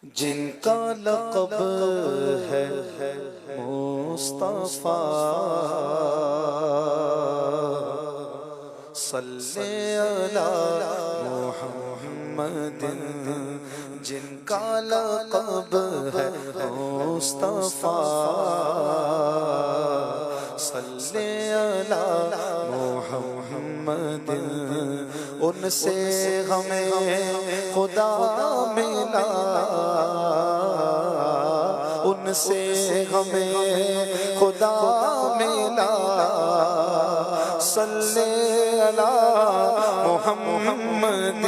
جن کا لقب ہے مصطفیٰ، صلی علی محمد، جن کا لقب ہے مصطفیٰ، صلی علی محمد، ان سے ہمیں خدا ملا، ان سے ہمیں خدا ملا، صلی علی محمد،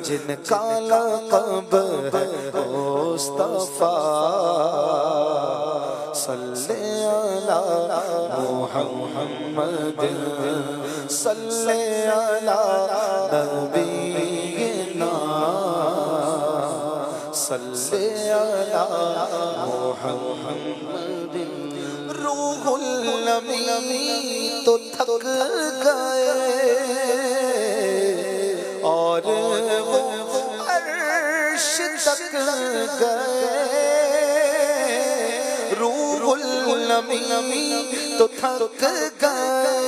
جن کا لقب ہے مصطفیٰ، صلی علی محمد، صلی علی نبینا، صلی علی محمد۔ روح الامین تو تھک گئے اور وہ عرش تک گئے، روح الامین تو تھک گئے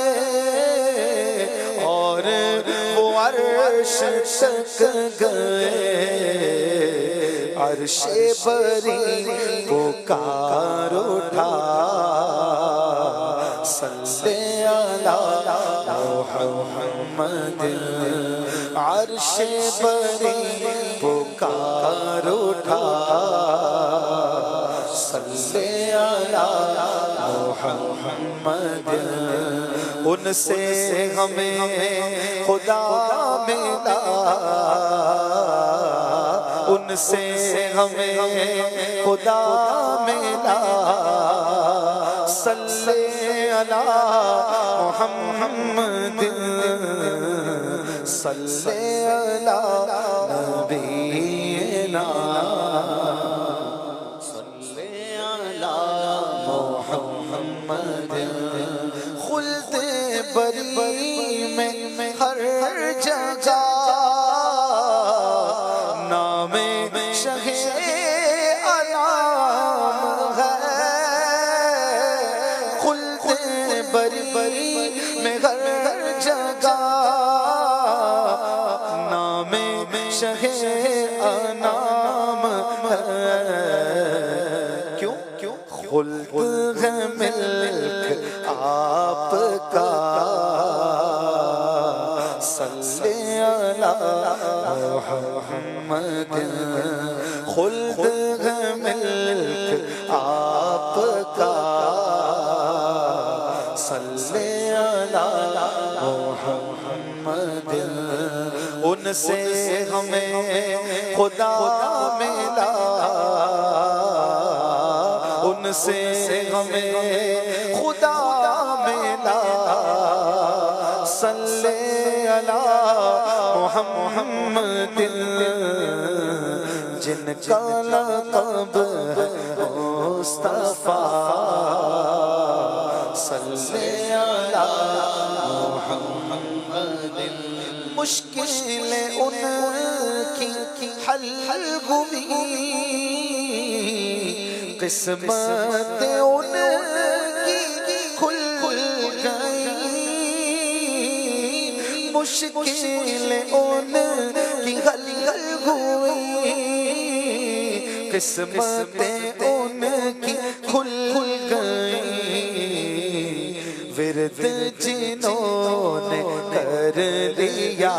اور وہ عرش تک گئے، عرش بری پکار اٹھا، صلی علی محمد، عرش بری پکار اٹھا، صلی علی محمد، ان سے ہمیں خدا ملا، ان سے ہمیں خدا ملا، صلی علی محمد، صلی علی نبینا، صلی علی محمد۔ خلد بری میں ہر جگہ نام شہ انام ہے، خلد بری میں ہر جگہ نام شہ انام ہے، کیوں خلد ہے ملک آپ کا، صلی علی محمد، خلد ہے ملک آپ کا، صلی علی محمد، ان سے ہمیں خدا ملا، ان سے ہمیں خدا ملا، صلی علی محمد، جن کا لقب ہے مصطفیٰ، صلی علی محمد۔ مشکلیں ان کی حل ہوئی، قسمت ان کی کھل گئی، مشکلیں ان کی حل ہوئی، قسمتیں ان کی کھل گئی، ورد جنہوں نے کر لیا،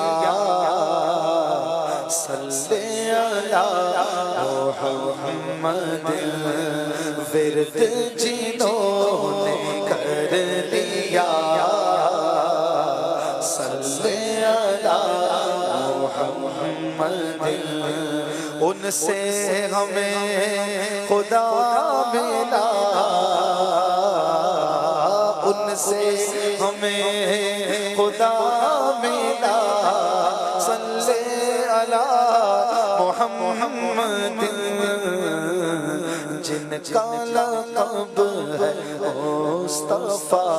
صلی علی محمد، ورد جنہوں نے کر لیا، صلی علی محمد، ان سے ہمیں خدا ملا، ان سے ہمیں خدا ملا، صلی علی محمد، جن کا لقب ہے مصطفیٰ،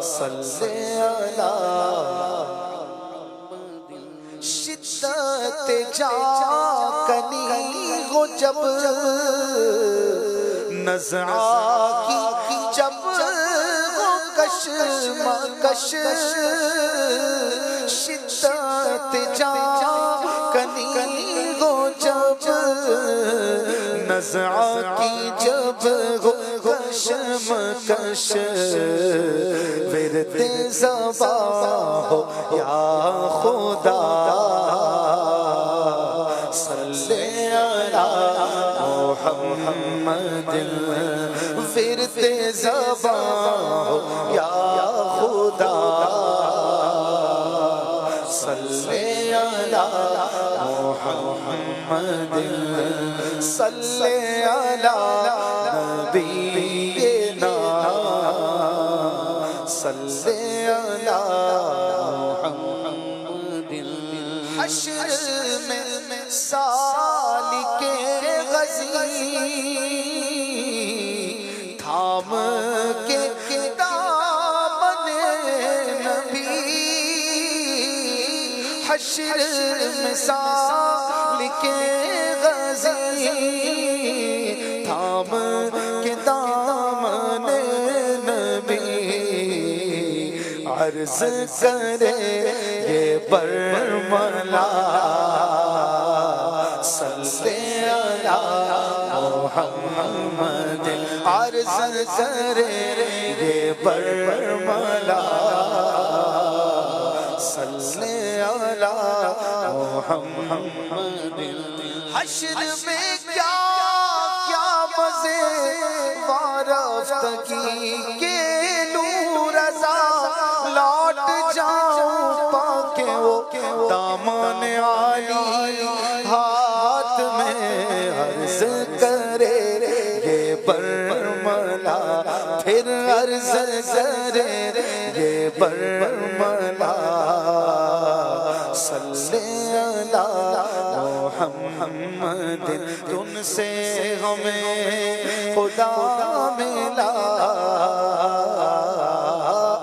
صلی علی شدت جا کنی ہو جب نزعہ کی جب ہو کشمکش شدت جا کنی ہو جب نزعہ کی جب ہو کشمکش ورد زباں ہو یا خدا صلی علی محمد ورد زباں ہو یا خدا صلی علی محمد صلی علی نبینا صلی علی محمد حشر میں سالک غزی تھام کے دامن نبی حشر میں سالک غزی تھام کے دامن نبی عرض کرے یہ برملا صلی علی محمد عرض کرے یہ برملا صلی علی محمد حشر میں کیا مزے وارفتگی کے نور رضا لوٹ جاؤں پاکے وہ دامن عالی ہاتھ میں عرض کرے یہ برملا پھر عرض کرے یہ برملا صلی علی محمد تم سے ہمیں خدا ملا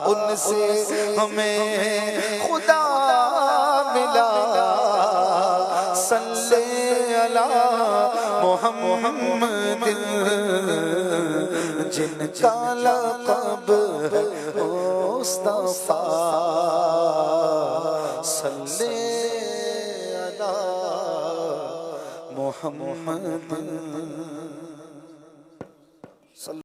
ان سے ہمیں خدا ملا صلی علی محمد جن کا لقب ہے مصطفیٰ صلی علی محمد